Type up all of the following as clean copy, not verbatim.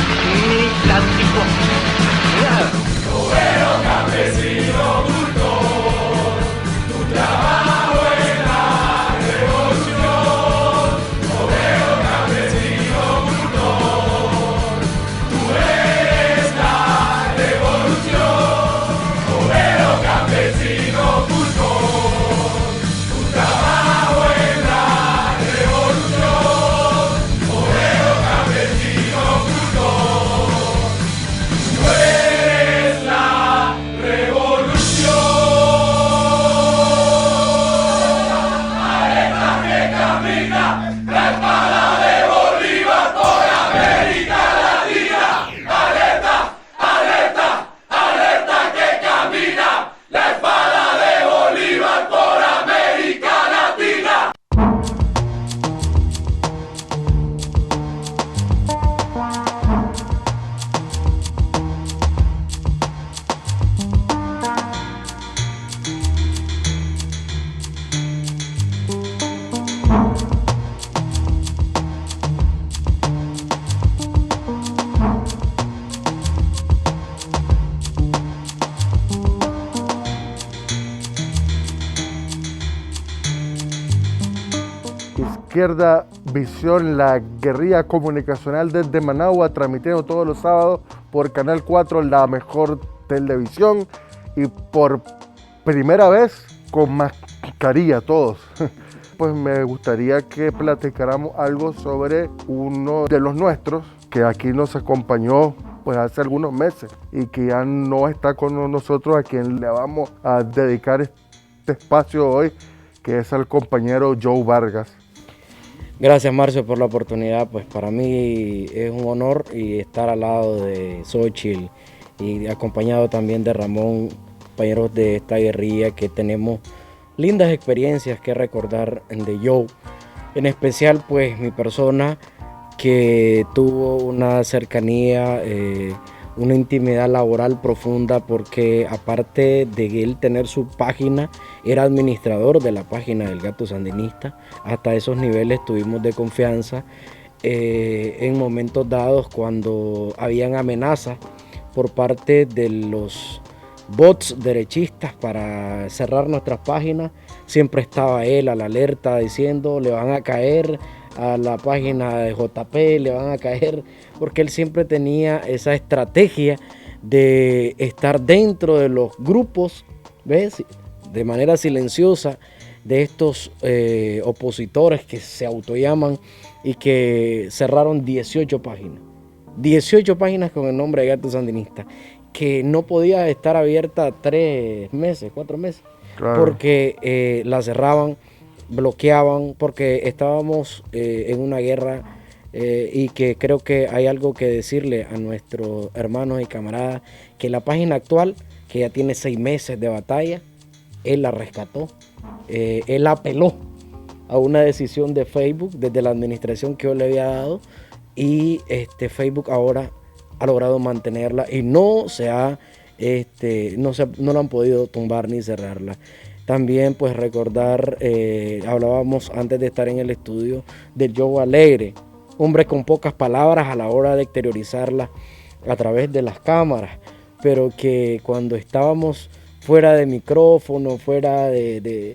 y cántico. Obrero, campesino, cultor, tu trabajo en la revolución. Obrero, campesino, cultor, tú eres la revolución. Obrero, campesino, cultor, tu trabajo en la revolución. Obrero, campesino, cultor, tú eres la revolución. Alerta que camina la espada de Bolívar por América Latina. Alerta, alerta, alerta que camina la espada de Bolívar por América Latina. Izquierda Visión, la guerrilla comunicacional desde Managua, transmitiendo todos los sábados por Canal 4, la mejor televisión, y por primera vez con mascarilla todos. Pues me gustaría que platicáramos algo sobre uno de los nuestros que aquí nos acompañó pues hace algunos meses y que ya no está con nosotros, a quien le vamos a dedicar este espacio hoy, que es al compañero Joe Vargas. Gracias, Marcio, por la oportunidad. Pues para mí es un honor y estar al lado de Xochitl y acompañado también de Ramón, compañeros de esta guerrilla, que tenemos lindas experiencias que recordar de Joe. En especial pues mi persona, que tuvo una cercanía, una intimidad laboral profunda, porque aparte de él tener su página, era administrador de la página del Gato Sandinista. Hasta esos niveles tuvimos de confianza en momentos dados cuando habían amenazas por parte de los bots derechistas para cerrar nuestras páginas. Siempre estaba él a la alerta diciendo: le van a caer a la página de JP, le van a caer, porque él siempre tenía esa estrategia de estar dentro de los grupos, ¿ves?, de manera silenciosa, de estos opositores que se autollaman y que cerraron 18 páginas. 18 páginas con el nombre de Gato Sandinista, que no podía estar abierta 3 meses, 4 meses, claro, porque la cerraban, bloqueaban, porque estábamos en una guerra y que creo que hay algo que decirle a nuestros hermanos y camaradas, que la página actual, que ya tiene 6 meses de batalla, él la rescató, él apeló a una decisión de Facebook desde la administración que yo le había dado, y Facebook ahora ha logrado mantenerla y no lo han podido tumbar ni cerrarla. También pues recordar, hablábamos antes de estar en el estudio del Joe Alegre, hombre con pocas palabras a la hora de exteriorizarla a través de las cámaras, pero que cuando estábamos fuera de micrófono, fuera de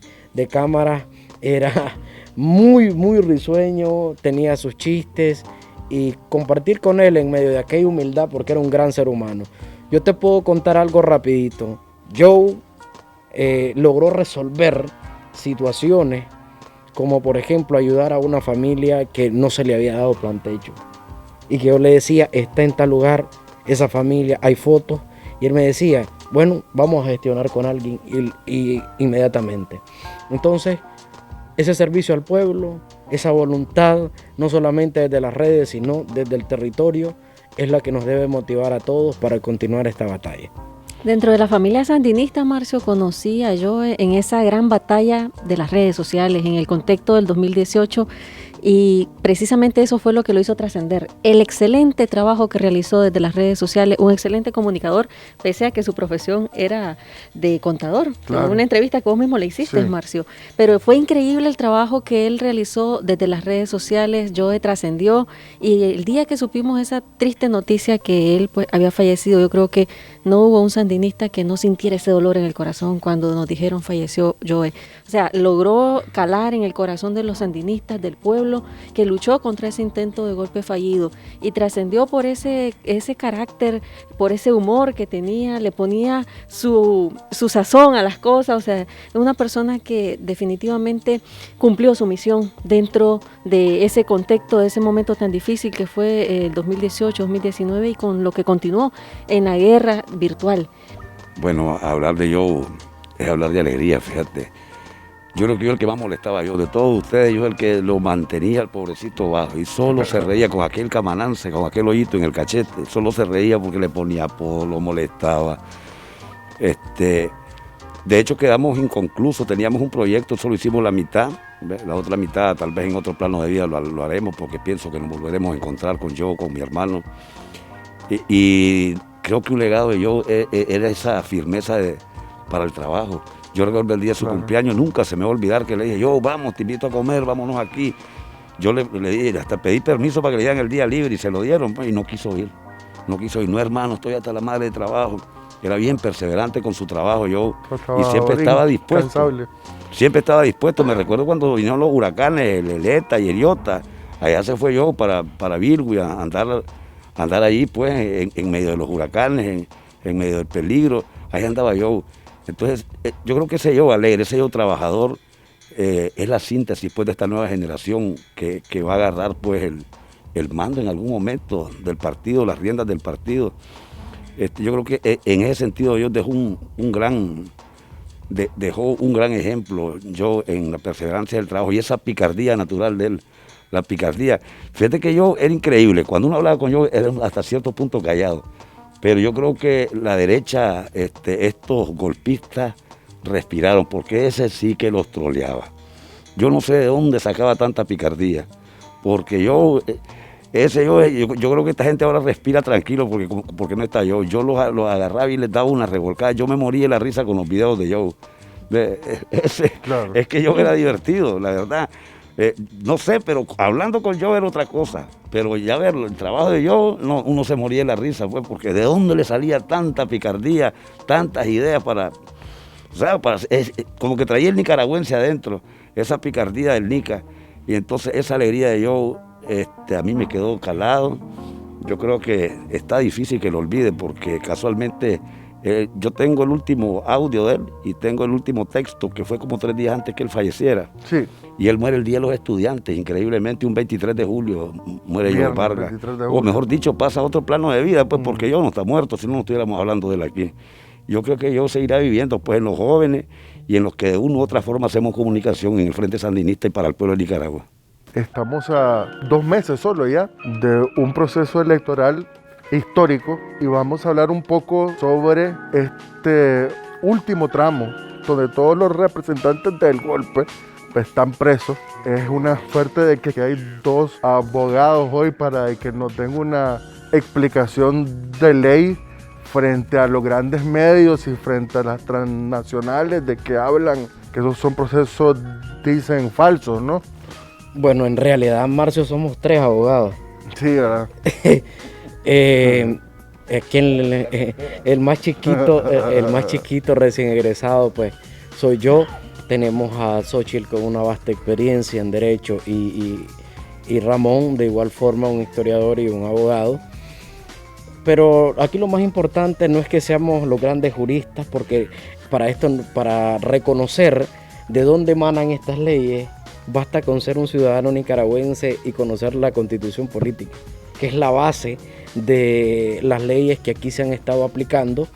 cámaras, era muy, muy risueño, tenía sus chistes, y compartir con él en medio de aquella humildad, porque era un gran ser humano. Yo te puedo contar algo rapidito. Joe logró resolver situaciones como, por ejemplo, ayudar a una familia que no se le había dado plantecho, y que yo le decía: está en tal lugar esa familia, hay fotos, y él me decía: bueno, vamos a gestionar con alguien, y inmediatamente. Entonces, ese servicio al pueblo, esa voluntad, no solamente desde las redes, sino desde el territorio, es la que nos debe motivar a todos para continuar esta batalla. Dentro de la familia sandinista, Marcio, conocí a Joe en esa gran batalla de las redes sociales en el contexto del 2018, y precisamente eso fue lo que lo hizo trascender. El excelente trabajo que realizó desde las redes sociales, un excelente comunicador, pese a que su profesión era de contador. Claro. En una entrevista que vos mismo le hiciste, Sí. Marcio. Pero fue increíble el trabajo que él realizó desde las redes sociales. Joe trascendió, y el día que supimos esa triste noticia que él pues había fallecido, yo creo que no hubo un sandinista que no sintiera ese dolor en el corazón cuando nos dijeron falleció Joe. O sea, logró calar en el corazón de los sandinistas, del pueblo, que luchó contra ese intento de golpe fallido y trascendió por ese carácter, por ese humor que tenía, le ponía su sazón a las cosas. O sea, es una persona que definitivamente cumplió su misión dentro de ese contexto, de ese momento tan difícil que fue el 2018-2019 y con lo que continuó en la guerra virtual. Bueno, hablar de yo es hablar de alegría, fíjate. Yo creo que yo el que más molestaba yo de todos ustedes, yo el que lo mantenía al pobrecito bajo y solo se reía con aquel camanance, con aquel hoyito en el cachete, solo se reía porque le ponía apodo, lo molestaba. De hecho quedamos inconclusos, teníamos un proyecto, solo hicimos la mitad, la otra mitad tal vez en otro plano de vida lo haremos porque pienso que nos volveremos a encontrar con yo, con mi hermano. Y creo que un legado de yo era esa firmeza para el trabajo. Yo recuerdo el día de su cumpleaños, nunca se me va a olvidar que le dije, yo, vamos, te invito a comer, vámonos aquí. Yo le dije, hasta pedí permiso para que le dieran el día libre y se lo dieron, pues, y no quiso ir. No, hermano, estoy hasta la madre de trabajo. Era bien perseverante con su trabajo, yo, y siempre estaba dispuesto. Siempre estaba dispuesto. Me recuerdo cuando vinieron los huracanes, el ETA y el Iota, allá se fue yo para Virgo a andar allí, pues, en medio de los huracanes, en medio del peligro, ahí andaba yo. Entonces, yo creo que ese yo alegre, ese yo trabajador, es la síntesis pues, de esta nueva generación que va a agarrar pues, el mando en algún momento del partido, las riendas del partido. Yo creo que en ese sentido yo dejó un gran ejemplo yo en la perseverancia del trabajo y esa picardía natural de él, la picardía. Fíjate que yo era increíble, cuando uno hablaba con yo era hasta cierto punto callado. Pero yo creo que la derecha, estos golpistas respiraron, porque ese sí que los troleaba. Yo no sé de dónde sacaba tanta picardía, porque yo creo que esta gente ahora respira tranquilo porque no está yo. Yo los agarraba y les daba una revolcada. Yo me moría de la risa con los videos de Joe. Claro. Es que yo era divertido, la verdad. No sé, pero hablando con Joe era otra cosa. Pero ya verlo, el trabajo de Joe, no, uno se moría de la risa, pues, porque de dónde le salía tanta picardía, tantas ideas como que traía el nicaragüense adentro, esa picardía del Nica. Y entonces esa alegría de Joe, a mí me quedó calado. Yo creo que está difícil que lo olvide porque casualmente yo tengo el último audio de él y tengo el último texto que fue como 3 días antes que él falleciera. Sí. Y él muere el Día de los Estudiantes, increíblemente un 23 de julio muere Joe Vargas. O mejor dicho, pasa a otro plano de vida, pues porque Joe no está muerto, si no estuviéramos hablando de él aquí. Yo creo que Joe seguirá viviendo pues en los jóvenes y en los que de una u otra forma hacemos comunicación en el Frente Sandinista y para el pueblo de Nicaragua. Estamos a 2 meses solo ya de un proceso electoral histórico y vamos a hablar un poco sobre este último tramo donde todos los representantes del golpe pues, están presos. Es una suerte de que hay 2 abogados hoy para que nos den una explicación de ley frente a los grandes medios y frente a las transnacionales de que hablan que esos son procesos, dicen, falsos, ¿no? Bueno, en realidad, Marcio, somos 3 abogados. Sí, ¿verdad? Es que el más chiquito recién egresado, pues, soy yo. Tenemos a Xochitl con una vasta experiencia en derecho y Ramón, de igual forma, un historiador y un abogado. Pero aquí lo más importante no es que seamos los grandes juristas, porque para reconocer de dónde emanan estas leyes, basta con ser un ciudadano nicaragüense y conocer la Constitución política, que es la base de las leyes que aquí se han estado aplicando,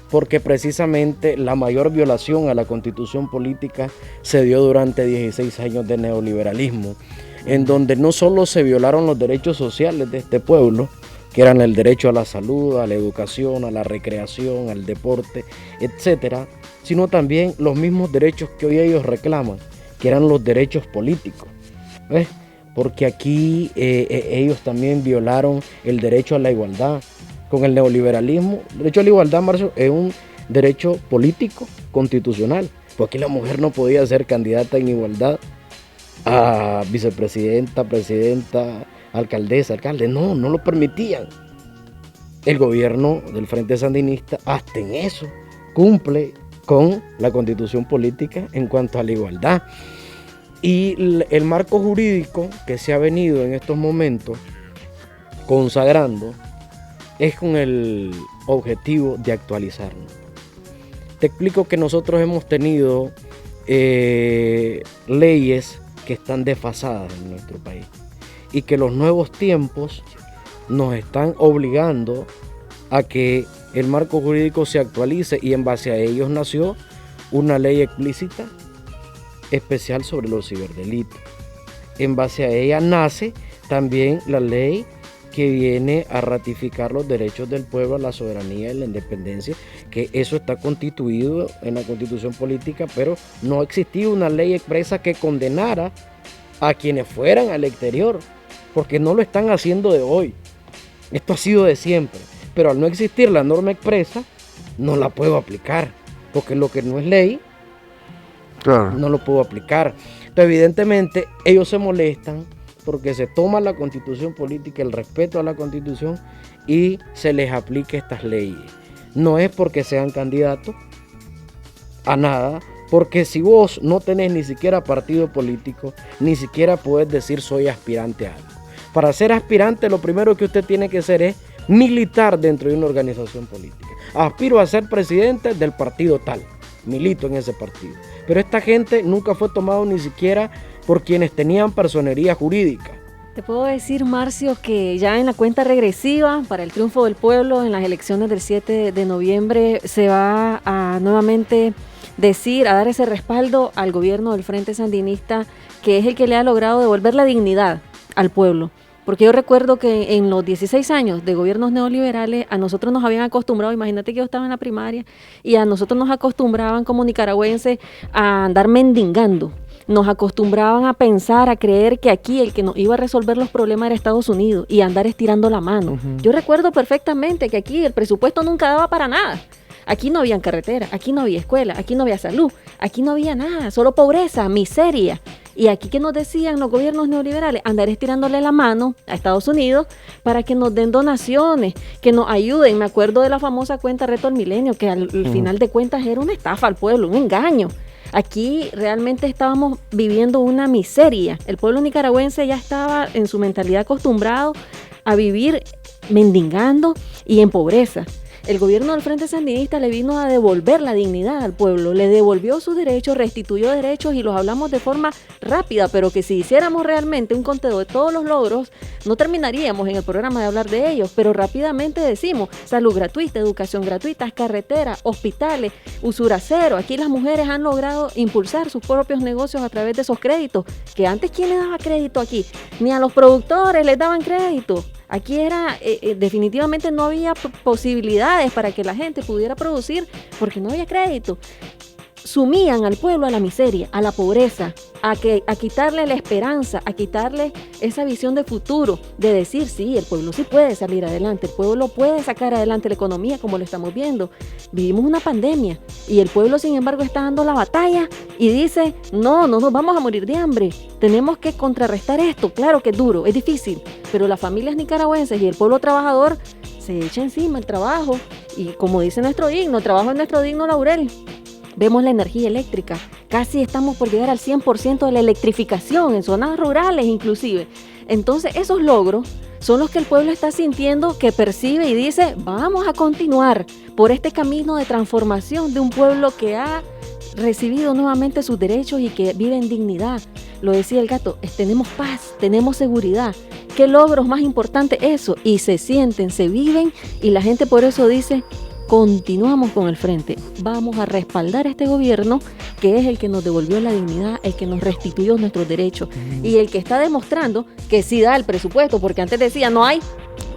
porque precisamente la mayor violación a la Constitución política se dio durante 16 años de neoliberalismo, en donde no solo se violaron los derechos sociales de este pueblo, que eran el derecho a la salud, a la educación, a la recreación, al deporte, etcétera, sino también los mismos derechos que hoy ellos reclaman, que eran los derechos políticos. ¿Ves? porque aquí ellos también violaron el derecho a la igualdad. Con el neoliberalismo, el derecho a la igualdad, Marcio, es un derecho político constitucional, porque la mujer no podía ser candidata en igualdad a vicepresidenta, presidenta, alcaldesa, alcalde, no lo permitían. El gobierno del Frente Sandinista hasta en eso cumple con la constitución política en cuanto a la igualdad. Y el marco jurídico que se ha venido en estos momentos consagrando es con el objetivo de actualizarnos. Te explico que nosotros hemos tenido leyes que están desfasadas en nuestro país y que los nuevos tiempos nos están obligando a que el marco jurídico se actualice, y en base a ellos nació una ley explícita especial sobre los ciberdelitos. En base a ella nace también la ley que viene a ratificar los derechos del pueblo a la soberanía y la independencia, que eso está constituido en la Constitución política, pero no existía una ley expresa que condenara a quienes fueran al exterior, porque no lo están haciendo de hoy. Esto ha sido de siempre, pero al no existir la norma expresa, no la puedo aplicar, porque lo que no es ley, claro, no lo puedo aplicar. Entonces, evidentemente, ellos se molestan porque se toma la Constitución política, el respeto a la Constitución, y se les aplique estas leyes. No es porque sean candidatos a nada, porque si vos no tenés ni siquiera partido político, ni siquiera podés decir soy aspirante a algo. Para ser aspirante, lo primero que usted tiene que hacer es militar dentro de una organización política. Aspiro a ser presidente del partido tal, milito en ese partido. Pero esta gente nunca fue tomado ni siquiera por quienes tenían personería jurídica. Te puedo decir, Marcio, que ya en la cuenta regresiva para el triunfo del pueblo en las elecciones del 7 de noviembre se va a nuevamente a dar ese respaldo al gobierno del Frente Sandinista, que es el que le ha logrado devolver la dignidad al pueblo. Porque yo recuerdo que en los 16 años de gobiernos neoliberales a nosotros nos habían acostumbrado, imagínate que yo estaba en la primaria, y a nosotros nos acostumbraban como nicaragüenses a andar mendigando. Nos acostumbraban a pensar, a creer que aquí el que nos iba a resolver los problemas era Estados Unidos y andar estirando la mano. Yo recuerdo perfectamente que aquí el presupuesto nunca daba para nada. Aquí no había carretera, aquí no había escuela, aquí no había salud, aquí no había nada, solo pobreza, miseria. Y aquí, ¿qué nos decían los gobiernos neoliberales? Andar estirándole la mano a Estados Unidos para que nos den donaciones, que nos ayuden. Me acuerdo de la famosa cuenta Reto al Milenio, que al final de cuentas era una estafa al pueblo, un engaño. Aquí realmente estábamos viviendo una miseria. El pueblo nicaragüense ya estaba en su mentalidad acostumbrado a vivir mendigando y en pobreza. El gobierno del Frente Sandinista le vino a devolver la dignidad al pueblo, le devolvió sus derechos, restituyó derechos, y los hablamos de forma rápida, pero que si hiciéramos realmente un conteo de todos los logros, no terminaríamos en el programa de hablar de ellos, pero rápidamente decimos: salud gratuita, educación gratuita, carreteras, hospitales, usura cero. Aquí las mujeres han logrado impulsar sus propios negocios a través de esos créditos, que antes, ¿quién le daba crédito aquí? Ni a los productores les daban crédito. Aquí definitivamente no había posibilidades para que la gente pudiera producir porque no había crédito. Sumían al pueblo a la miseria, a la pobreza, a quitarle la esperanza, a quitarle esa visión de futuro, de decir, sí, el pueblo sí puede salir adelante, el pueblo puede sacar adelante la economía como lo estamos viendo. Vivimos una pandemia y el pueblo, sin embargo, está dando la batalla y dice, no nos vamos a morir de hambre, tenemos que contrarrestar esto. Claro que es duro, es difícil, pero las familias nicaragüenses y el pueblo trabajador se echa encima el trabajo, y como dice nuestro himno, el trabajo es nuestro digno laurel. Vemos la energía eléctrica, casi estamos por llegar al 100% de la electrificación en zonas rurales inclusive. Entonces esos logros son los que el pueblo está sintiendo, que percibe y dice, vamos a continuar por este camino de transformación de un pueblo que ha recibido nuevamente sus derechos y que vive en dignidad. Lo decía el gato, tenemos paz, tenemos seguridad. ¿Qué logros más importantes eso? Y se sienten, se viven, y la gente por eso dice, continuamos con el frente, vamos a respaldar a este gobierno que es el que nos devolvió la dignidad, el que nos restituyó nuestros derechos y el que está demostrando que sí da el presupuesto, porque antes decía no hay,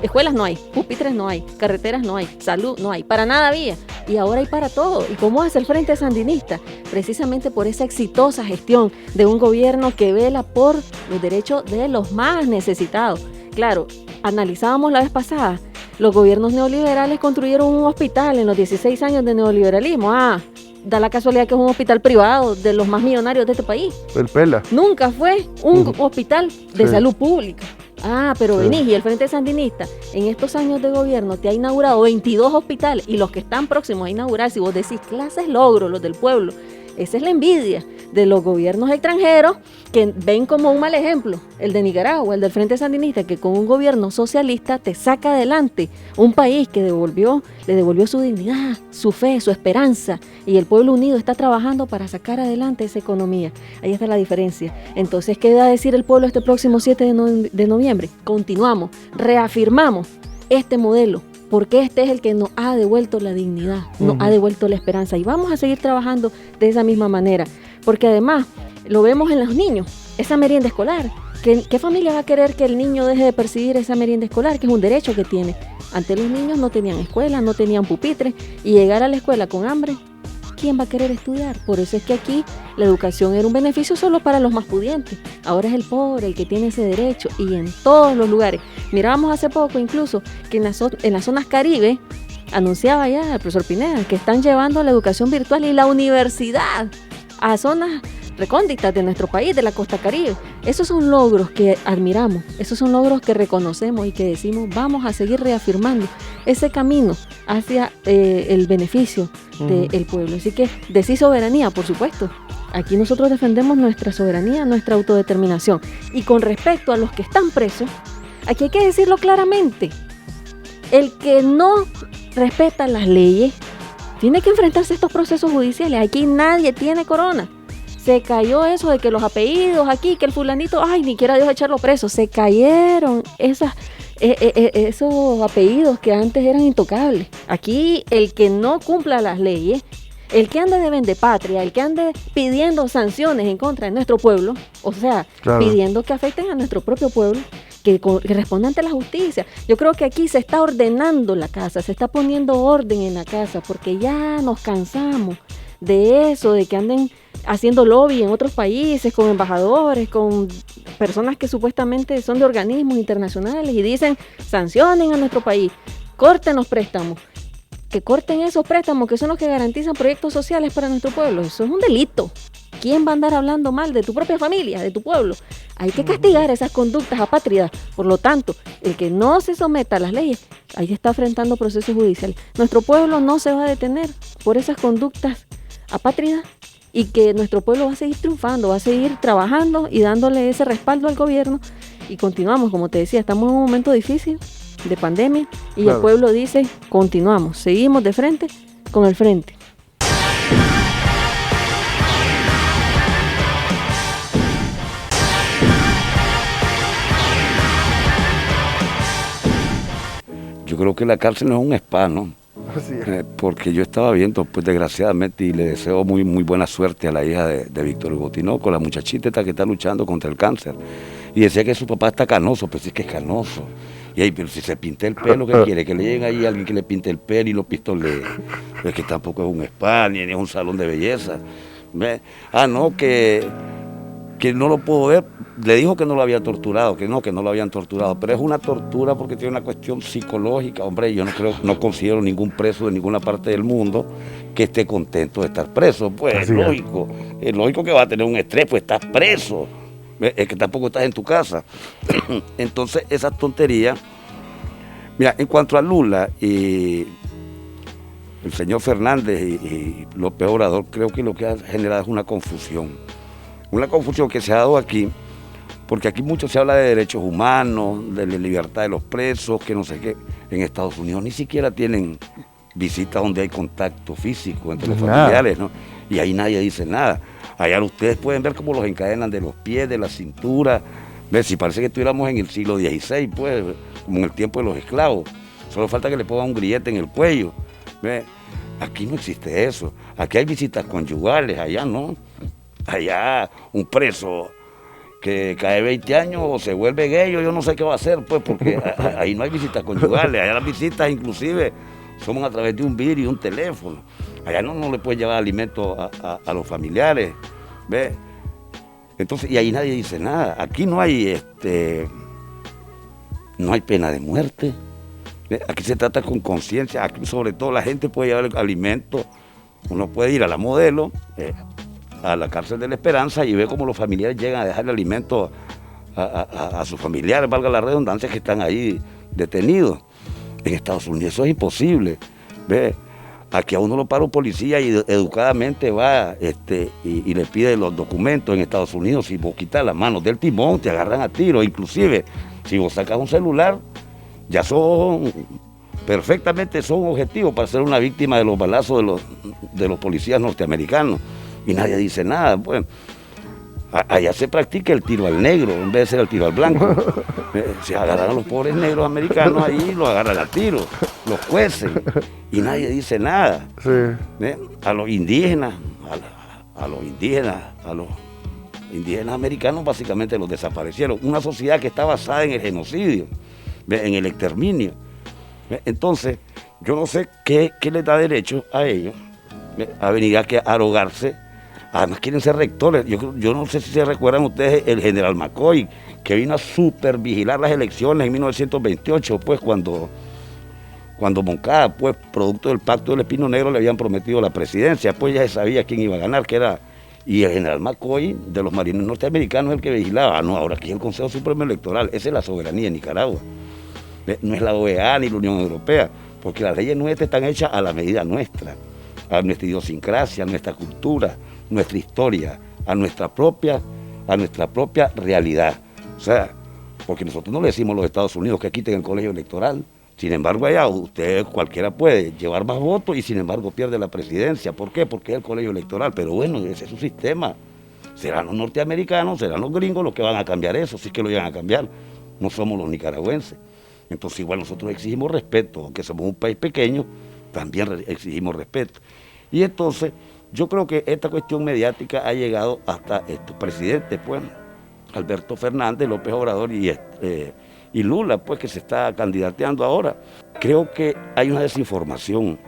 escuelas no hay, pupitres no hay, carreteras no hay, salud no hay, para nada había. y ahora hay para todo. ¿Y cómo hace el Frente Sandinista? Precisamente por esa exitosa gestión de un gobierno que vela por los derechos de los más necesitados. Claro, analizábamos la vez pasada, los gobiernos neoliberales construyeron un hospital en los 16 años de neoliberalismo. Da la casualidad que es un hospital privado de los más millonarios de este país. El Pela. Nunca fue un hospital de salud pública. Pero Sí. venís y el Frente Sandinista en estos años de gobierno te ha inaugurado 22 hospitales y los que están próximos a inaugurar, si vos decís clases logros, los del pueblo, esa es la envidia de los gobiernos extranjeros que ven como un mal ejemplo, el de Nicaragua, el del Frente Sandinista, que con un gobierno socialista te saca adelante un país que le devolvió su dignidad, su fe, su esperanza, y el pueblo unido está trabajando para sacar adelante esa economía. Ahí está la diferencia. Entonces, ¿qué va a decir el pueblo este próximo 7 de noviembre? Continuamos, reafirmamos este modelo, porque este es el que nos ha devuelto la dignidad, nos ha devuelto la esperanza, y vamos a seguir trabajando de esa misma manera, porque además lo vemos en los niños, esa merienda escolar. ¿Qué familia va a querer que el niño deje de percibir esa merienda escolar, que es un derecho que tiene? Antes los niños no tenían escuela, no tenían pupitres, y llegar a la escuela con hambre, ¿quién va a querer estudiar? Por eso es que aquí la educación era un beneficio solo para los más pudientes. Ahora es el pobre el que tiene ese derecho, y en todos los lugares. Mirábamos hace poco incluso que en las zonas Caribe, anunciaba ya el profesor Pineda, que están llevando la educación virtual y la universidad a zonas recónditas de nuestro país, de la costa Caribe. Esos son logros que admiramos, esos son logros que reconocemos y que decimos vamos a seguir reafirmando ese camino hacia el beneficio del pueblo. Así que decir soberanía, por supuesto. Aquí nosotros defendemos nuestra soberanía, nuestra autodeterminación. Y con respecto a los que están presos, aquí hay que decirlo claramente. El que no respeta las leyes tiene que enfrentarse a estos procesos judiciales. Aquí nadie tiene corona. Se cayó eso de que los apellidos aquí, que el fulanito, ni quiera Dios echarlo preso. Se cayeron esos apellidos que antes eran intocables. Aquí el que no cumpla las leyes, el que ande de vendepatria, el que ande pidiendo sanciones en contra de nuestro pueblo, o sea, Claro. pidiendo que afecten a nuestro propio pueblo, que responda ante la justicia. Yo creo que aquí se está ordenando la casa, se está poniendo orden en la casa, porque ya nos cansamos de eso, de que anden haciendo lobby en otros países, con embajadores, con personas que supuestamente son de organismos internacionales y dicen, sancionen a nuestro país, corten los préstamos. Que corten esos préstamos que son los que garantizan proyectos sociales para nuestro pueblo. Eso es un delito. ¿Quién va a andar hablando mal de tu propia familia, de tu pueblo? Hay que castigar esas conductas apátridas. Por lo tanto, el que no se someta a las leyes, ahí está enfrentando procesos judiciales. Nuestro pueblo no se va a detener por esas conductas apátridas, y que nuestro pueblo va a seguir triunfando, va a seguir trabajando y dándole ese respaldo al gobierno. Y continuamos, como te decía, estamos en un momento difícil de pandemia, y Claro. el pueblo dice, continuamos, seguimos de frente con el frente. Yo creo que la cárcel no es un spa, ¿no? Así es. Porque yo estaba viendo, pues desgraciadamente, y le deseo muy, muy buena suerte a la hija de Víctor Hugo Tinoco, la muchachita esta que está luchando contra el cáncer. Y decía que su papá está canoso, pues sí que es canoso. Y ahí, pero si se pinta el pelo, ¿qué quiere? Que le lleguen ahí a alguien que le pinte el pelo y lo pistolee. Es que tampoco es un spa, ni es un salón de belleza. ¿Ve? No, que no lo puedo ver. Le dijo que no lo había torturado, que no lo habían torturado, pero es una tortura porque tiene una cuestión psicológica. Hombre, yo no considero ningún preso de ninguna parte del mundo que esté contento de estar preso. Pues Así es lógico que va a tener un estrés, pues estás preso. Es que tampoco estás en tu casa. Entonces, esas tonterías. Mira, en cuanto a Lula y el señor Fernández y López Obrador, creo que lo que ha generado es una confusión. Una confusión que se ha dado aquí, porque aquí mucho se habla de derechos humanos, de la libertad de los presos, que no sé qué. En Estados Unidos ni siquiera tienen visitas donde hay contacto físico entre los familiares, ¿no? Y ahí nadie dice nada. Allá ustedes pueden ver cómo los encadenan de los pies, de la cintura. ¿Ves? Si parece que estuviéramos en el siglo XVI, pues, como en el tiempo de los esclavos. Solo falta que le pongan un grillete en el cuello. ¿Ves? Aquí no existe eso. Aquí hay visitas conyugales, allá no. Allá un preso que cae 20 años o se vuelve gay, yo no sé qué va a hacer, pues, porque ahí no hay visitas conyugales. Allá las visitas inclusive somos a través de un vidrio y un teléfono. Allá no le puede llevar alimento a los familiares, ¿ves? Entonces, y ahí nadie dice nada. Aquí no hay pena de muerte. Aquí se trata con conciencia. Aquí sobre todo la gente puede llevar el alimento. Uno puede ir a la Modelo, a la cárcel de la Esperanza, y ver cómo los familiares llegan a dejar el alimento a sus familiares, valga la redundancia, que están ahí detenidos. En Estados Unidos eso es imposible. ¿Ve? Aquí a uno lo para un policía y educadamente va y le pide los documentos. En Estados Unidos, si vos quitas las manos del timón, te agarran a tiro. Inclusive, si vos sacas un celular, ya perfectamente son objetivos para ser una víctima de los balazos de los policías norteamericanos. Y nadie dice nada. Pues, allá se practica el tiro al negro en vez de ser el tiro al blanco. Se agarran a los pobres negros americanos ahí, los agarran a tiro, los cuecen y nadie dice nada. Sí. A los indígenas, a los indígenas americanos básicamente los desaparecieron. Una sociedad que está basada en el genocidio, en el exterminio. Entonces, yo no sé qué les da derecho a ellos a venir a arrogarse. Además quieren ser rectores. Yo no sé si se recuerdan ustedes el general McCoy, que vino a supervigilar las elecciones en 1928, pues cuando Moncada, pues producto del pacto del Espino Negro, le habían prometido la presidencia, pues ya se sabía quién iba a ganar, y el general McCoy de los marines norteamericanos el que vigilaba. No, ahora aquí el Consejo Supremo Electoral, esa es la soberanía de Nicaragua. No es la OEA ni la Unión Europea, porque las leyes nuestras están hechas a la medida nuestra, a nuestra idiosincrasia, a nuestra cultura, nuestra historia, a nuestra propia realidad. O sea, porque nosotros no le decimos a los Estados Unidos que quiten el colegio electoral. Sin embargo, allá cualquiera puede llevar más votos y sin embargo pierde la presidencia. ¿Por qué? Porque es el colegio electoral. Pero bueno, ese es su sistema. Serán los norteamericanos, serán los gringos los que van a cambiar eso, sí que lo iban a cambiar. No somos los nicaragüenses. Entonces igual nosotros exigimos respeto, aunque somos un país pequeño, también exigimos respeto. Y entonces yo creo que esta cuestión mediática ha llegado hasta estos presidentes, pues, Alberto Fernández, López Obrador y Lula, pues, que se está candidateando ahora. Creo que hay una desinformación,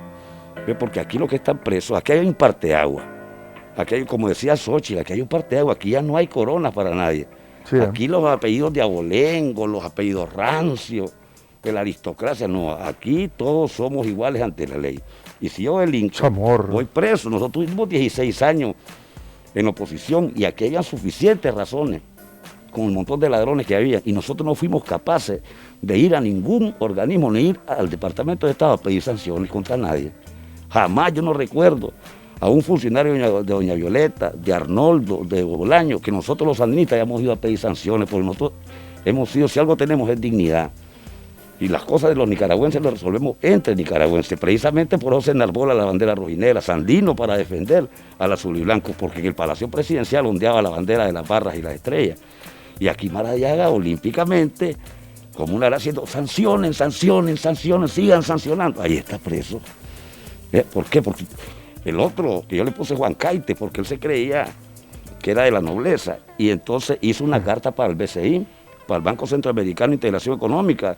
¿ve? Porque aquí los que están presos, aquí hay un parteagua. Aquí hay, como decía Xochitl, aquí hay un parteagua, aquí ya no hay corona para nadie. Sí. Aquí los apellidos de abolengo, los apellidos rancios, de la aristocracia, no, aquí todos somos iguales ante la ley. Y si yo delinco, voy preso. Nosotros tuvimos 16 años en oposición y aquí había suficientes razones con el montón de ladrones que había y nosotros no fuimos capaces de ir a ningún organismo ni ir al Departamento de Estado a pedir sanciones contra nadie. Jamás yo no recuerdo a un funcionario de doña Violeta, de Arnoldo, de Bolaño, que nosotros los sandinistas hayamos ido a pedir sanciones, porque nosotros hemos sido, si algo tenemos es dignidad. Y las cosas de los nicaragüenses las resolvemos entre nicaragüenses. Precisamente por eso se enarbola la bandera rojinegra, Sandino para defender a la azul y blanco, porque en el Palacio Presidencial ondeaba la bandera de las barras y las estrellas. Y aquí Maradiaga olímpicamente, como una haciendo sancionen, sigan sancionando. Ahí está preso. ¿Por qué? Porque el otro, que yo le puse Juan Caite, porque él se creía que era de la nobleza, y entonces hizo una carta para el BCI, para el Banco Centroamericano de Integración Económica,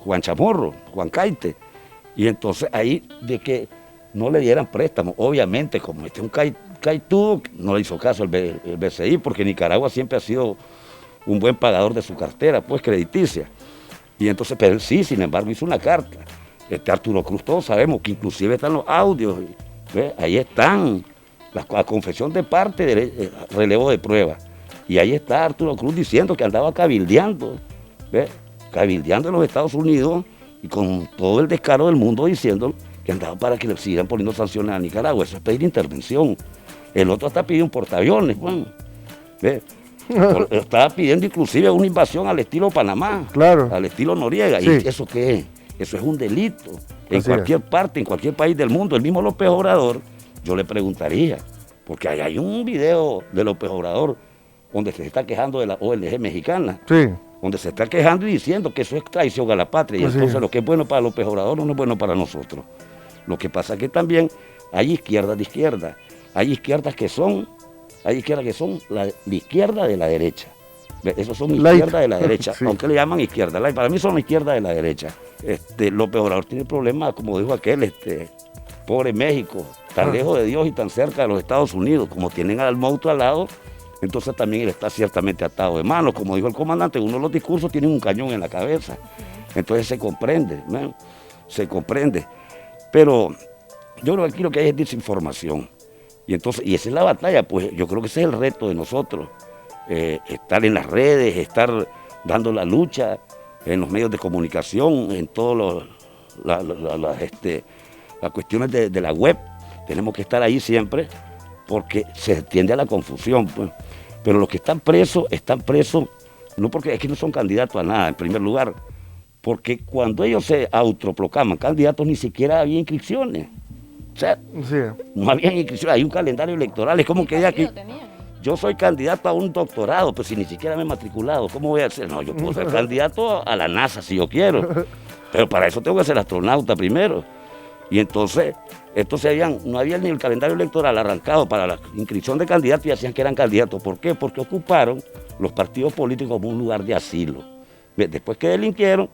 Juan Chamorro, Juan Caite, y entonces ahí de que no le dieran préstamos, obviamente como un caitudo, no le hizo caso el BCI, porque Nicaragua siempre ha sido un buen pagador de su cartera, pues crediticia, y entonces, pero él sí, sin embargo, hizo una carta. Arturo Cruz, todos sabemos que inclusive están los audios, ¿ve? Ahí están, la confesión de parte de relevo de prueba, y ahí está Arturo Cruz diciendo que andaba cabildeando, ¿ve? Cabildeando en los Estados Unidos y con todo el descaro del mundo diciendo que andaba para que le sigan poniendo sanciones a Nicaragua. Eso es pedir intervención. El otro está pidiendo un portaaviones, bueno, ¿ve? Estaba pidiendo inclusive una invasión al estilo Panamá, claro, al estilo Noriega. Sí. ¿Y eso qué es? Eso es un delito. En cualquier parte, en cualquier país del mundo. El mismo López Obrador, yo le preguntaría, porque hay un video de López Obrador donde se está quejando de la ONG mexicana. Sí. Donde se está quejando y diciendo que eso es traición a la patria. Y entonces lo que es bueno para López Obrador no es bueno para nosotros. Lo que pasa es que también hay izquierdas de izquierda. Hay izquierdas que son la izquierda de la derecha. Esos son izquierda de la derecha, sí, aunque le llaman izquierda. Para mí son la izquierda de la derecha. López Obrador tiene problemas, como dijo aquel, pobre México, tan lejos de Dios y tan cerca de los Estados Unidos, como tienen al monstruo al lado, entonces también él está ciertamente atado de manos, como dijo el comandante, uno de los discursos tiene un cañón en la cabeza, entonces se comprende, ¿no? Se comprende, pero yo creo que aquí lo que hay es desinformación, y esa es la batalla, pues yo creo que ese es el reto de nosotros, estar en las redes, estar dando la lucha en los medios de comunicación, en todas las cuestiones de la web, tenemos que estar ahí siempre, porque se tiende a la confusión, pues. Pero los que están presos, no porque es que no son candidatos a nada, en primer lugar, porque cuando ellos se autoproclaman candidatos ni siquiera había inscripciones. O sea, sí, no había inscripciones, hay un calendario electoral, es como que aquí, yo soy candidato a un doctorado, pues si ni siquiera me he matriculado, ¿cómo voy a hacer? No, yo puedo ser candidato a la NASA si yo quiero, pero para eso tengo que ser astronauta primero. Y entonces no había ni el calendario electoral arrancado para la inscripción de candidatos y hacían que eran candidatos. ¿Por qué? Porque ocuparon los partidos políticos como un lugar de asilo. Después que delinquieron,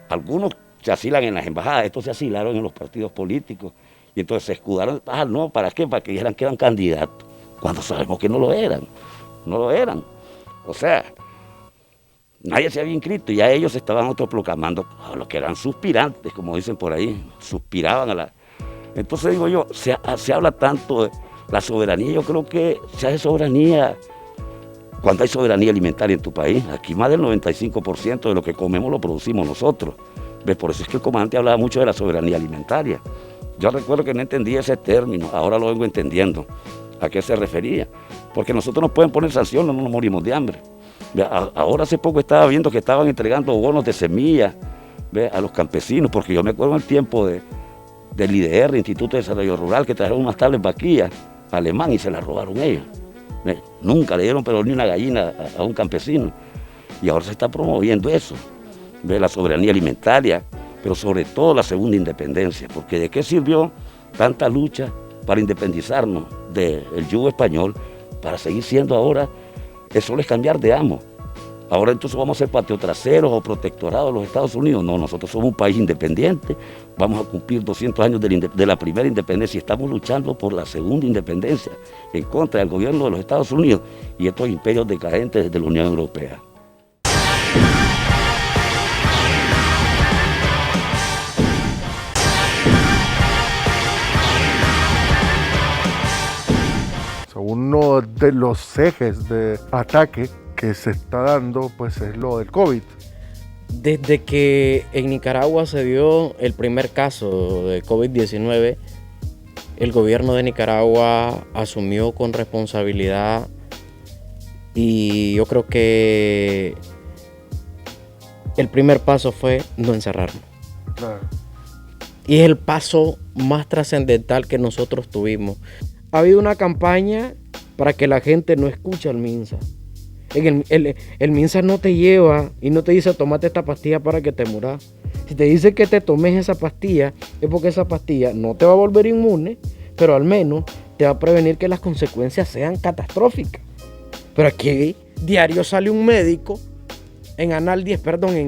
algunos se asilan en las embajadas, estos se asilaron en los partidos políticos. Y entonces se escudaron, no, ¿para qué? Para que dijeran que eran candidatos, cuando sabemos que no lo eran. O sea, nadie se había inscrito y ya ellos estaban autoproclamando a los que eran suspirantes, como dicen por ahí, suspiraban a la... Entonces digo yo, se habla tanto de la soberanía, yo creo que se hace soberanía cuando hay soberanía alimentaria en tu país. Aquí más del 95% de lo que comemos lo producimos nosotros. ¿Ves? Por eso es que el comandante hablaba mucho de la soberanía alimentaria. Yo recuerdo que no entendía ese término, ahora lo vengo entendiendo. ¿A qué se refería? Porque nosotros nos pueden poner sanciones, no nos morimos de hambre. Ahora hace poco estaba viendo que estaban entregando bonos de semillas a los campesinos, porque yo me acuerdo en el tiempo del IDR, Instituto de Desarrollo Rural, que trajeron unas tablas vaquillas alemán y se las robaron ellos. Nunca le dieron pero ni una gallina a un campesino. Y ahora se está promoviendo eso, la soberanía alimentaria, pero sobre todo la segunda independencia, porque ¿de qué sirvió tanta lucha para independizarnos del yugo español, para seguir siendo ahora, eso es cambiar de amo? Ahora entonces vamos a ser patiotraseros o protectorados de los Estados Unidos. No, nosotros somos un país independiente, vamos a cumplir 200 años de la primera independencia y estamos luchando por la segunda independencia en contra del gobierno de los Estados Unidos y estos imperios decadentes de la Unión Europea. Uno de los ejes de ataque que se está dando pues es lo del COVID. Desde que en Nicaragua se dio el primer caso de COVID-19, el gobierno de Nicaragua asumió con responsabilidad y yo creo que el primer paso fue no encerrarnos. Claro. Y es el paso más trascendental que nosotros tuvimos. Ha habido una campaña para que la gente no escuche al MINSA. El MINSA no te lleva y no te dice tomate esta pastilla para que te muras. Si te dice que te tomes esa pastilla, es porque esa pastilla no te va a volver inmune, pero al menos te va a prevenir que las consecuencias sean catastróficas. Pero aquí diario sale un médico en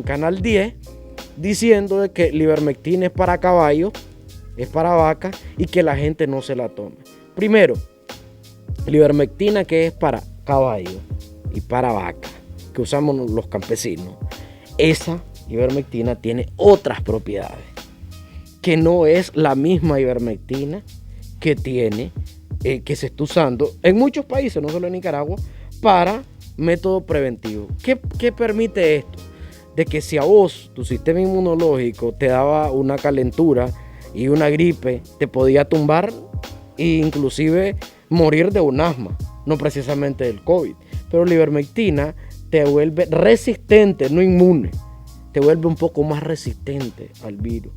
Canal 10, diciendo de que la ivermectina es para caballos, es para vacas y que la gente no se la tome. Primero, la ivermectina que es para caballos y para vacas, que usamos los campesinos, esa ivermectina tiene otras propiedades, que no es la misma ivermectina que que se está usando en muchos países, no solo en Nicaragua, para método preventivo. ¿Qué permite esto? De que si a vos, tu sistema inmunológico, te daba una calentura y una gripe, te podía tumbar e inclusive morir de un asma, no precisamente del COVID. Pero la ivermectina te vuelve resistente, no inmune, te vuelve un poco más resistente al virus.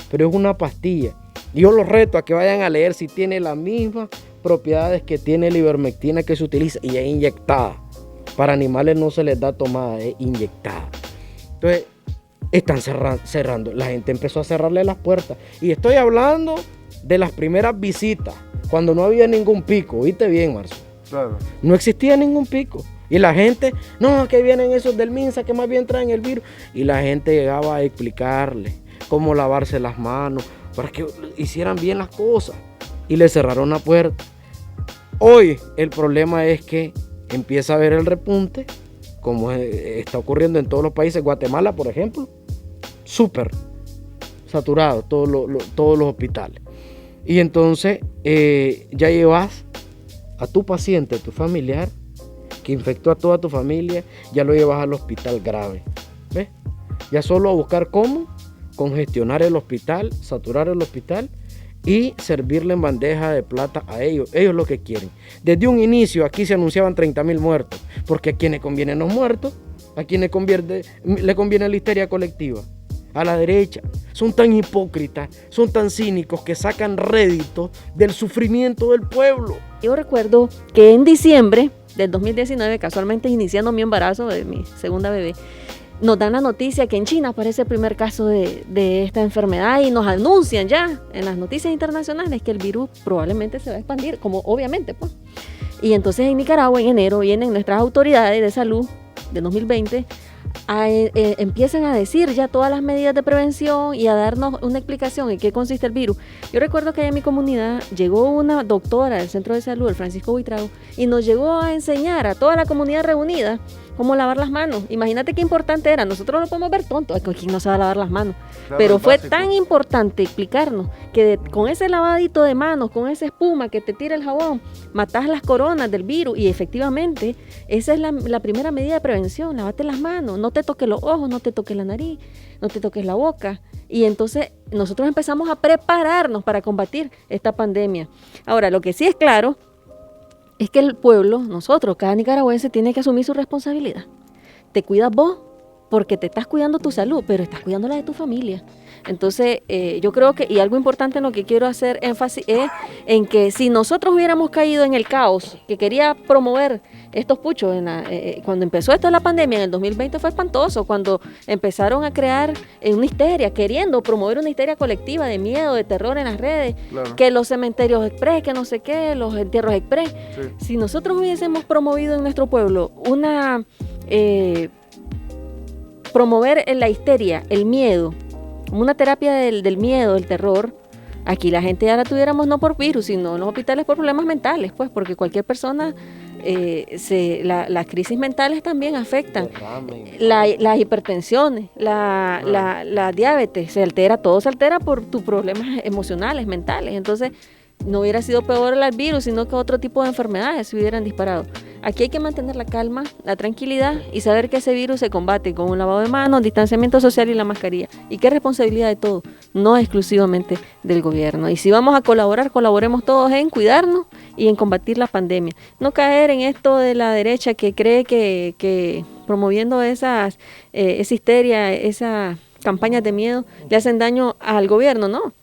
Pero es una pastilla. Y yo los reto a que vayan a leer si tiene las mismas propiedades que tiene la ivermectina que se utiliza y es inyectada. Para animales no se les da tomada, es inyectada. Entonces, están cerrando. La gente empezó a cerrarle las puertas. Y estoy hablando de las primeras visitas, cuando no había ningún pico. ¿Oíste bien, Marcio? Claro. No existía ningún pico. Y la gente, no, que vienen esos del MINSA que más bien traen el virus. Y la gente llegaba a explicarle cómo lavarse las manos, para que hicieran bien las cosas. Y le cerraron la puerta. Hoy el problema es que empieza a haber el repunte, como está ocurriendo en todos los países. Guatemala, por ejemplo, súper saturado todos los hospitales. Y entonces ya llevas a tu paciente, tu familiar, que infectó a toda tu familia, ya lo llevas al hospital grave. ¿Ves? Ya solo a buscar cómo congestionar el hospital, saturar el hospital y servirle en bandeja de plata a ellos. Ellos lo que quieren. Desde un inicio aquí se anunciaban 30,000 muertos, porque a quienes convienen los muertos, a quienes le conviene la histeria colectiva. A la derecha. Son tan hipócritas, son tan cínicos que sacan rédito del sufrimiento del pueblo. Yo recuerdo que en diciembre del 2019, casualmente iniciando mi embarazo de mi segunda bebé, nos dan la noticia que en China aparece el primer caso de esta enfermedad y nos anuncian ya en las noticias internacionales que el virus probablemente se va a expandir, como obviamente, pues. Y entonces en Nicaragua en enero vienen nuestras autoridades de salud de 2020 empiezan a decir ya todas las medidas de prevención y a darnos una explicación en qué consiste el virus. Yo recuerdo que allá en mi comunidad llegó una doctora del centro de salud, el Francisco Buitrago, y nos llegó a enseñar a toda la comunidad reunida cómo lavar las manos. Imagínate qué importante era. Nosotros lo podemos ver tonto, ¿quién no sabe lavar las manos? Claro, pero fue básico. Tan importante explicarnos que con ese lavadito de manos, con esa espuma que te tira el jabón, matás las coronas del virus. Y efectivamente, esa es la primera medida de prevención. Lávate las manos, no te toques los ojos, no te toques la nariz, no te toques la boca. Y entonces nosotros empezamos a prepararnos para combatir esta pandemia. Ahora, lo que sí es claro es que el pueblo, nosotros, cada nicaragüense, tiene que asumir su responsabilidad. Te cuidas vos porque te estás cuidando tu salud, pero estás cuidando la de tu familia. Entonces, yo creo que, y algo importante en lo que quiero hacer énfasis es en que si nosotros hubiéramos caído en el caos que quería promover estos puchos, cuando empezó esto de la pandemia en el 2020 fue espantoso, cuando empezaron a crear una histeria, queriendo promover una histeria colectiva de miedo, de terror en las redes, claro. Que los cementerios express, que no sé qué, los entierros express. Sí. Si nosotros hubiésemos promovido en nuestro pueblo promover la histeria, el miedo, como una terapia del miedo, del terror, aquí la gente ya la tuviéramos no por virus, sino en los hospitales por problemas mentales, pues, porque cualquier persona, las crisis mentales también afectan, las hipertensiones, la diabetes, todo se altera por tus problemas emocionales, mentales. Entonces, no hubiera sido peor el virus, sino que otro tipo de enfermedades se hubieran disparado. Aquí hay que mantener la calma, la tranquilidad y saber que ese virus se combate con un lavado de manos, distanciamiento social y la mascarilla. Y que es responsabilidad de todos, no exclusivamente del gobierno. Y si vamos a colaborar, colaboremos todos en cuidarnos y en combatir la pandemia. No caer en esto de la derecha que cree que promoviendo esa histeria, esas campañas de miedo, le hacen daño al gobierno, no.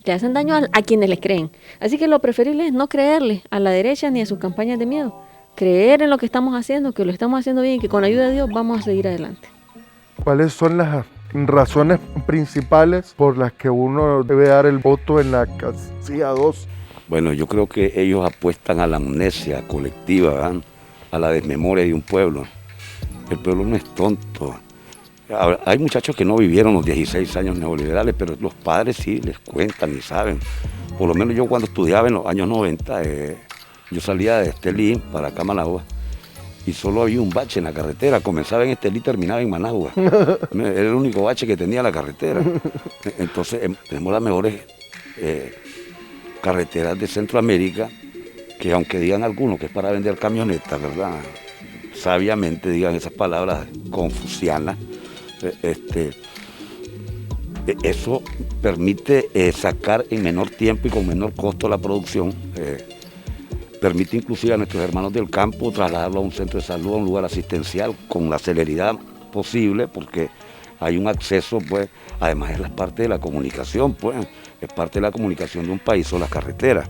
Le hacen daño a quienes les creen. Así que lo preferible es no creerle a la derecha ni a sus campañas de miedo. Creer en lo que estamos haciendo, que lo estamos haciendo bien y que con la ayuda de Dios vamos a seguir adelante. ¿Cuáles son las razones principales por las que uno debe dar el voto en la casilla 2? Bueno, yo creo que ellos apuestan a la amnesia colectiva, ¿verdad? A la desmemoria de un pueblo. El pueblo no es tonto. Hay muchachos que no vivieron los 16 años neoliberales, pero los padres sí les cuentan y saben. Por lo menos yo cuando estudiaba en los años 90, yo salía de Estelí para acá a Managua y solo había un bache en la carretera. Comenzaba en Estelí y terminaba en Managua. Era el único bache que tenía la carretera. Entonces tenemos las mejores carreteras de Centroamérica, que aunque digan algunos que es para vender camionetas, ¿verdad? Sabiamente digan esas palabras confucianas. Eso permite sacar en menor tiempo y con menor costo la producción, permite inclusive a nuestros hermanos del campo trasladarlo a un centro de salud, a un lugar asistencial con la celeridad posible, porque hay un acceso, pues, además es la parte de la comunicación, pues, es parte de la comunicación de un país, son las carreteras,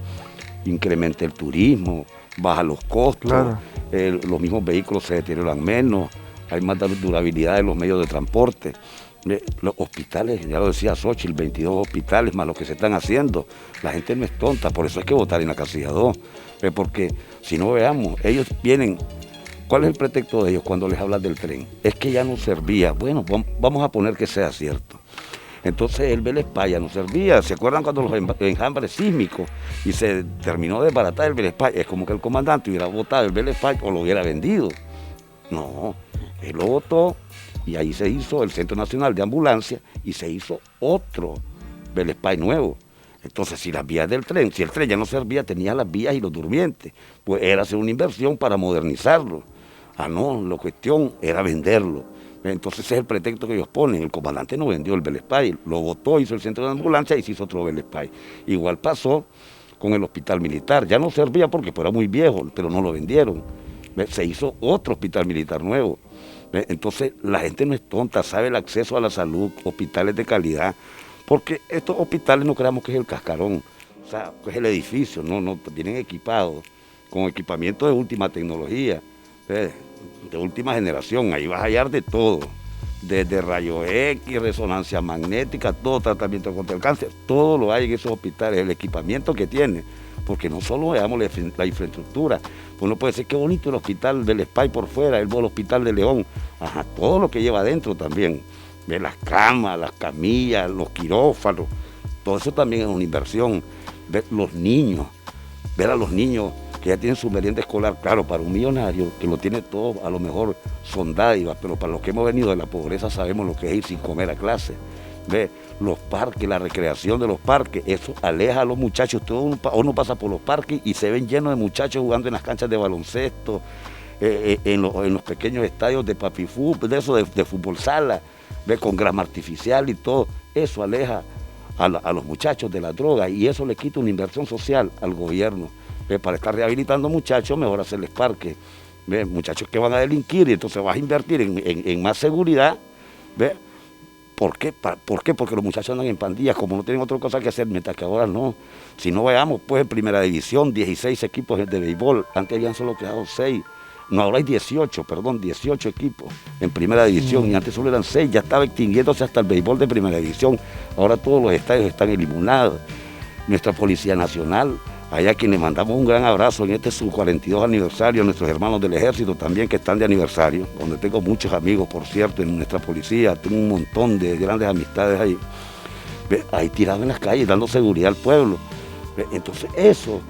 incrementa el turismo, baja los costos, claro. Los mismos vehículos se deterioran menos, hay más durabilidad de los medios de transporte. Los hospitales, ya lo decía Xochitl, 22 hospitales más los que se están haciendo. La gente no es tonta, por eso hay que votar en la casilla 2. Porque si no veamos, ellos vienen, ¿cuál es el pretexto de ellos cuando les hablan del tren? Es que ya no servía. Bueno, vamos a poner que sea cierto. Entonces el Vélez ya no servía. ¿Se acuerdan cuando los enjambres sísmicos y se terminó de desbaratar el Vélez? Es como que el comandante hubiera votado el Vélez o lo hubiera vendido. No, él lo votó y ahí se hizo el Centro Nacional de Ambulancia y se hizo otro Vélez nuevo. Entonces, si las vías del tren, si el tren ya no servía, tenía las vías y los durmientes, pues era hacer una inversión para modernizarlo. Ah, no, la cuestión era venderlo. Entonces ese es el pretexto que ellos ponen. El comandante no vendió el Vélez, lo votó, hizo el centro de ambulancia y se hizo otro Vélez. Igual pasó con el hospital militar. Ya no servía porque era muy viejo, pero no lo vendieron. Se hizo otro hospital militar nuevo. Entonces la gente no es tonta, sabe el acceso a la salud, hospitales de calidad, porque estos hospitales no creamos que es el cascarón, o sea, que es el edificio, no vienen equipados con equipamiento de última tecnología, de última generación. Ahí vas a hallar de todo, desde rayos X, resonancia magnética, todo tratamiento contra el cáncer, todo lo hay en esos hospitales, el equipamiento que tiene, porque no solo veamos la infraestructura, pues no puede ser que bonito el hospital del Spy por fuera, el hospital de León, ajá, todo lo que lleva adentro también, ver las camas, las camillas, los quirófanos, todo eso también es una inversión, ver los niños, ver a los niños que ya tienen su merienda escolar, claro, para un millonario que lo tiene todo, a lo mejor son dádivas, pero para los que hemos venido de la pobreza sabemos lo que es ir sin comer a clase. Ve, los parques, la recreación de los parques, eso aleja a los muchachos. Uno pasa por los parques y se ven llenos de muchachos jugando en las canchas de baloncesto, en los pequeños estadios de papifú, de fútbol sala, ve, con grama artificial y todo. Eso aleja a los muchachos de la droga y eso le quita una inversión social al gobierno. Ve, para estar rehabilitando muchachos, mejor hacerles parques. Ve, muchachos que van a delinquir y entonces vas a invertir en más seguridad. Ve, ¿por qué? Porque los muchachos andan en pandillas, como no tienen otra cosa que hacer, mientras que ahora no. Si no veamos, pues en primera división, 16 equipos de béisbol, antes habían solo quedado 6. No, ahora hay 18 equipos en primera división, y antes solo eran 6, ya estaba extinguiéndose hasta el béisbol de primera división. Ahora todos los estadios están eliminados. Nuestra Policía Nacional, allá a quien le mandamos un gran abrazo en este su 42 aniversario, a nuestros hermanos del Ejército también que están de aniversario, donde tengo muchos amigos, por cierto, en nuestra policía, tengo un montón de grandes amistades ahí, ahí tirados en las calles, dando seguridad al pueblo. Entonces eso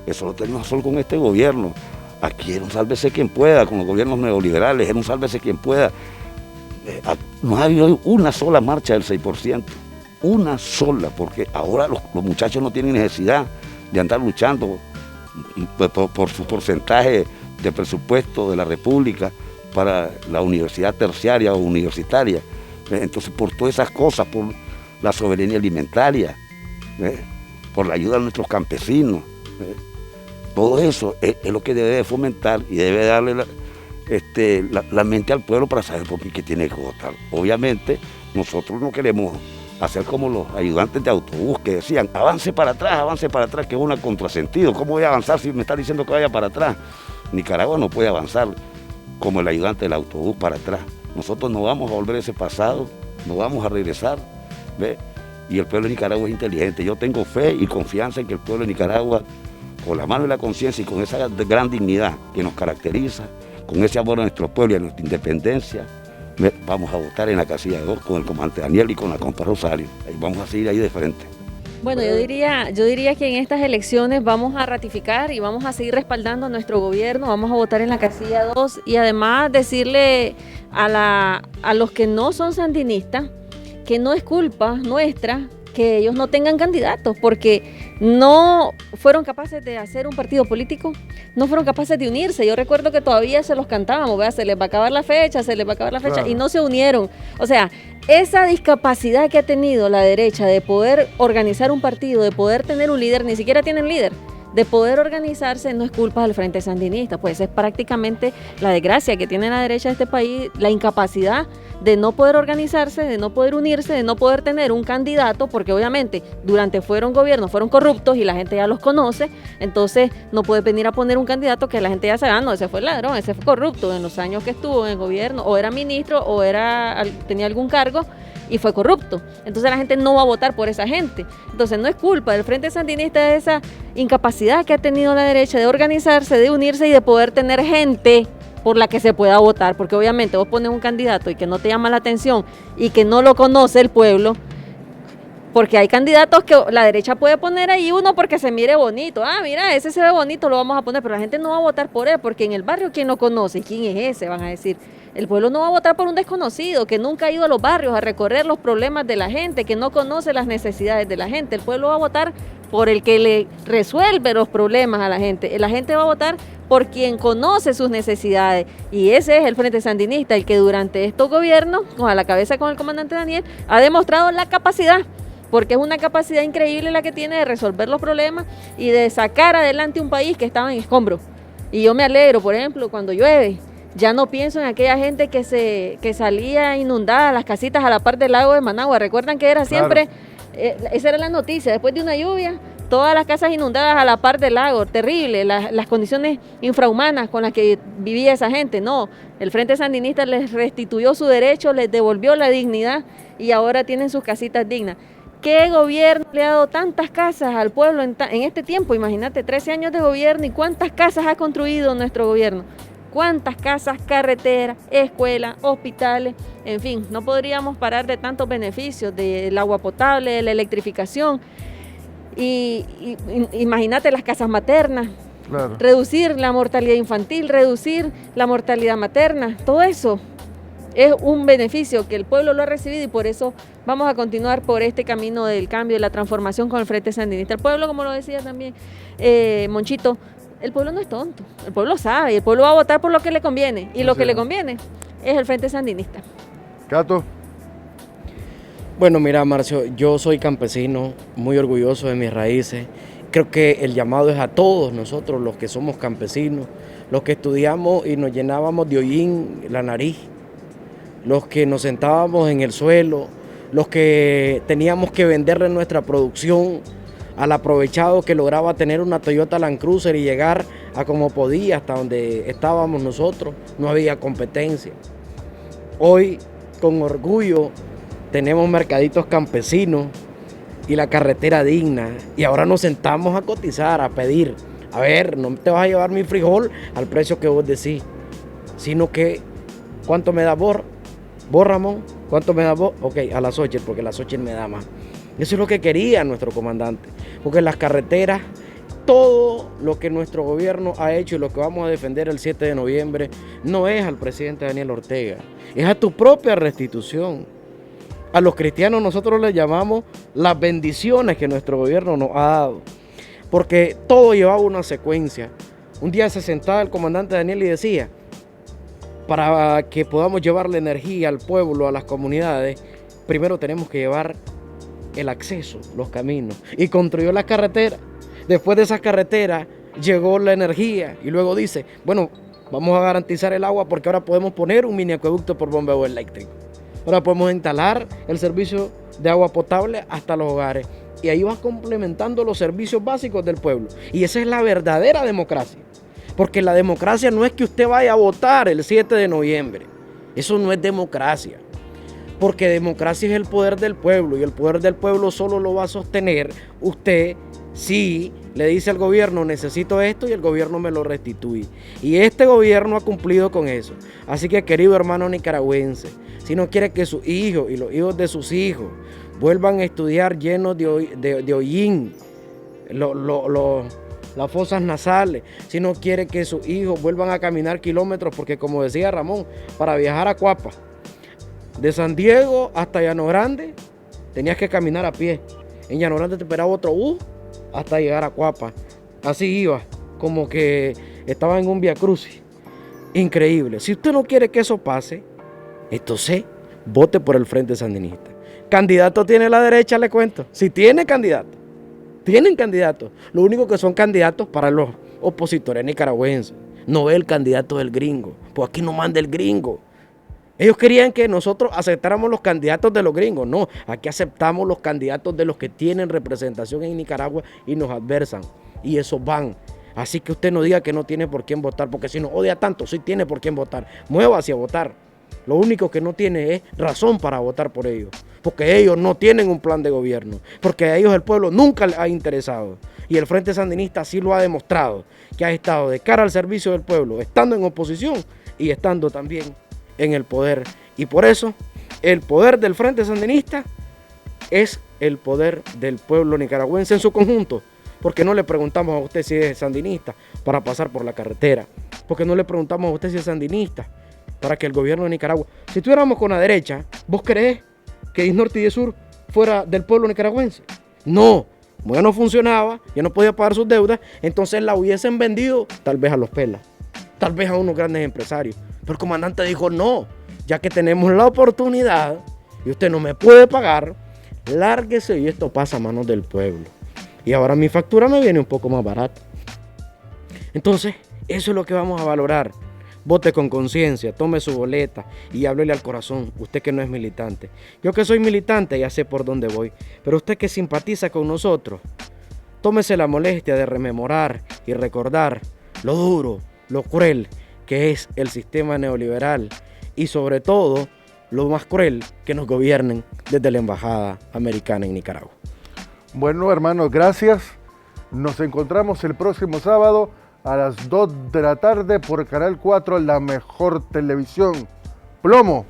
lo tenemos solo con este gobierno. Aquí era un sálvese quien pueda, con los gobiernos neoliberales, era un sálvese quien pueda. No ha habido una sola marcha del 6%, una sola, porque ahora los muchachos no tienen necesidad de andar luchando por su porcentaje de presupuesto de la República para la universidad terciaria o universitaria. Entonces, por todas esas cosas, por la soberanía alimentaria, por la ayuda a nuestros campesinos, todo eso es lo que debe de fomentar y debe darle la mente al pueblo para saber por qué tiene que votar. Obviamente, nosotros no queremos hacer como los ayudantes de autobús que decían, avance para atrás, que es un contrasentido. ¿Cómo voy a avanzar si me está diciendo que vaya para atrás? Nicaragua no puede avanzar como el ayudante del autobús para atrás. Nosotros no vamos a volver a ese pasado, no vamos a regresar, ¿ve? Y el pueblo de Nicaragua es inteligente. Yo tengo fe y confianza en que el pueblo de Nicaragua, con la mano de la conciencia y con esa gran dignidad que nos caracteriza, con ese amor a nuestro pueblo y a nuestra independencia, vamos a votar en la casilla 2 con el comandante Daniel y con la compa Rosario. Ahí vamos a seguir ahí de frente. Bueno, yo diría que en estas elecciones vamos a ratificar y vamos a seguir respaldando a nuestro gobierno, vamos a votar en la casilla 2 y además decirle a los que no son sandinistas que no es culpa nuestra que ellos no tengan candidatos, porque no fueron capaces de hacer un partido político, no fueron capaces de unirse. Yo recuerdo que todavía se los cantábamos, ¿verdad? Se les va a acabar la fecha, claro. Y no se unieron. O sea, esa discapacidad que ha tenido la derecha de poder organizar un partido, de poder tener un líder, ni siquiera tienen líder, de poder organizarse, no es culpa del Frente Sandinista, pues es prácticamente la desgracia que tiene la derecha de este país, la incapacidad de no poder organizarse, de no poder unirse, de no poder tener un candidato, porque obviamente durante fueron gobiernos, fueron corruptos y la gente ya los conoce, entonces no puede venir a poner un candidato que la gente ya sabe, no, ese fue el ladrón, ese fue corrupto en los años que estuvo en el gobierno, o era ministro, o tenía algún cargo, y fue corrupto. Entonces la gente no va a votar por esa gente. Entonces no es culpa del Frente Sandinista de esa incapacidad que ha tenido la derecha de organizarse, de unirse y de poder tener gente por la que se pueda votar, porque obviamente vos pones un candidato y que no te llama la atención y que no lo conoce el pueblo, Porque hay candidatos que la derecha puede poner ahí uno porque se mire bonito. Ah, mira, ese se ve bonito, lo vamos a poner, pero la gente no va a votar por él, porque en el barrio, ¿quién lo conoce? ¿Quién es ese? Van a decir. El pueblo no va a votar por un desconocido que nunca ha ido a los barrios a recorrer los problemas de la gente, que no conoce las necesidades de la gente. El pueblo va a votar por el que le resuelve los problemas a la gente. La gente va a votar por quien conoce sus necesidades. Y ese es el Frente Sandinista, el que durante estos gobiernos, a la cabeza con el comandante Daniel, ha demostrado la capacidad, porque es una capacidad increíble la que tiene de resolver los problemas y de sacar adelante un país que estaba en escombros. Y yo me alegro, por ejemplo, cuando llueve. Ya no pienso en aquella gente que salía inundada, las casitas a la par del lago de Managua. ¿Recuerdan que era siempre, esa era la noticia, después de una lluvia, todas las casas inundadas a la par del lago? Terrible, las condiciones infrahumanas con las que vivía esa gente. No, el Frente Sandinista les restituyó su derecho, les devolvió la dignidad y ahora tienen sus casitas dignas. ¿Qué gobierno le ha dado tantas casas al pueblo en este tiempo? Imagínate, 13 años de gobierno y cuántas casas ha construido nuestro gobierno. Cuántas casas, carreteras, escuelas, hospitales, en fin, no podríamos parar de tantos beneficios del agua potable, de la electrificación. Y imagínate las casas maternas, claro. Reducir la mortalidad infantil, reducir la mortalidad materna, todo eso es un beneficio que el pueblo lo ha recibido y por eso vamos a continuar por este camino del cambio, de la transformación con el Frente Sandinista. El pueblo, como lo decía también Monchito, el pueblo no es tonto, el pueblo sabe, el pueblo va a votar por lo que le conviene, y lo que le conviene es el Frente Sandinista. Cato. Bueno, mira, Marcio, yo soy campesino, muy orgulloso de mis raíces. Creo que el llamado es a todos nosotros, los que somos campesinos, los que estudiamos y nos llenábamos de hollín la nariz, los que nos sentábamos en el suelo, los que teníamos que venderle nuestra producción al aprovechado que lograba tener una Toyota Land Cruiser y llegar a como podía hasta donde estábamos nosotros. No había competencia. Hoy, con orgullo, tenemos mercaditos campesinos y la carretera digna. Y ahora nos sentamos a cotizar, a pedir. A ver, no te vas a llevar mi frijol al precio que vos decís, sino que, ¿cuánto me da vos, Ramón? ¿Cuánto me da vos? Ok, a la Xochitl, porque la Xochitl me da más. Eso es lo que quería nuestro comandante, porque las carreteras, todo lo que nuestro gobierno ha hecho y lo que vamos a defender el 7 de noviembre, no es al presidente Daniel Ortega, es a tu propia restitución. A los cristianos nosotros les llamamos las bendiciones que nuestro gobierno nos ha dado, porque todo llevaba una secuencia. Un día se sentaba el comandante Daniel y decía, para que podamos llevarle energía al pueblo, a las comunidades, primero tenemos que llevar el acceso, los caminos, y construyó las carreteras. Después de esas carreteras llegó la energía y luego dice, bueno, vamos a garantizar el agua porque ahora podemos poner un mini acueducto por bombeo eléctrico. Ahora podemos instalar el servicio de agua potable hasta los hogares y ahí vas complementando los servicios básicos del pueblo. Y esa es la verdadera democracia, porque la democracia no es que usted vaya a votar el 7 de noviembre, eso no es democracia. Porque democracia es el poder del pueblo y el poder del pueblo solo lo va a sostener usted si le dice al gobierno necesito esto y el gobierno me lo restituye. Y este gobierno ha cumplido con eso. Así que, querido hermano nicaragüense, si no quiere que sus hijos y los hijos de sus hijos vuelvan a estudiar llenos de hollín, las fosas nasales, si no quiere que sus hijos vuelvan a caminar kilómetros, porque como decía Ramón, para viajar a Cuapa, de San Diego hasta Llano Grande, tenías que caminar a pie. En Llano Grande te esperaba otro bus hasta llegar a Cuapa. Así iba, como que estaba en un Via Crucis. Increíble. Si usted no quiere que eso pase, entonces vote por el Frente Sandinista. Candidato tiene la derecha, le cuento. Si tiene candidato, tienen candidatos. Lo único que son candidatos para los opositores nicaragüenses. No es el candidato del gringo. Pues aquí no manda el gringo. Ellos querían que nosotros aceptáramos los candidatos de los gringos. No, aquí aceptamos los candidatos de los que tienen representación en Nicaragua y nos adversan. Y esos van. Así que usted no diga que no tiene por quién votar, porque si no odia tanto, sí tiene por quién votar. Muévase a votar. Lo único que no tiene es razón para votar por ellos, porque ellos no tienen un plan de gobierno, porque a ellos el pueblo nunca les ha interesado. Y el Frente Sandinista sí lo ha demostrado, que ha estado de cara al servicio del pueblo, estando en oposición y estando también en el poder. Y por eso el poder del Frente Sandinista es el poder del pueblo nicaragüense en su conjunto. Porque no le preguntamos a usted si es sandinista para pasar por la carretera. Porque no le preguntamos a usted si es sandinista para que el gobierno de Nicaragua... Si estuviéramos con la derecha, ¿vos creés que Disnorte y Disur fuera del pueblo nicaragüense? No, como ya no funcionaba, ya no podía pagar sus deudas, entonces la hubiesen vendido tal vez a los pelas, tal vez a unos grandes empresarios. Pero el comandante dijo, no, ya que tenemos la oportunidad y usted no me puede pagar, lárguese y esto pasa a manos del pueblo. Y ahora mi factura me viene un poco más barata. Entonces, eso es lo que vamos a valorar. Vote con conciencia, tome su boleta y háblele al corazón, usted que no es militante. Yo que soy militante ya sé por dónde voy, pero usted que simpatiza con nosotros, tómese la molestia de rememorar y recordar lo duro, lo cruel que es el sistema neoliberal y sobre todo lo más cruel que nos gobiernen desde la Embajada Americana en Nicaragua. Bueno, hermanos, gracias. Nos encontramos el próximo sábado a las 2 de la tarde por Canal 4, la mejor televisión. Plomo.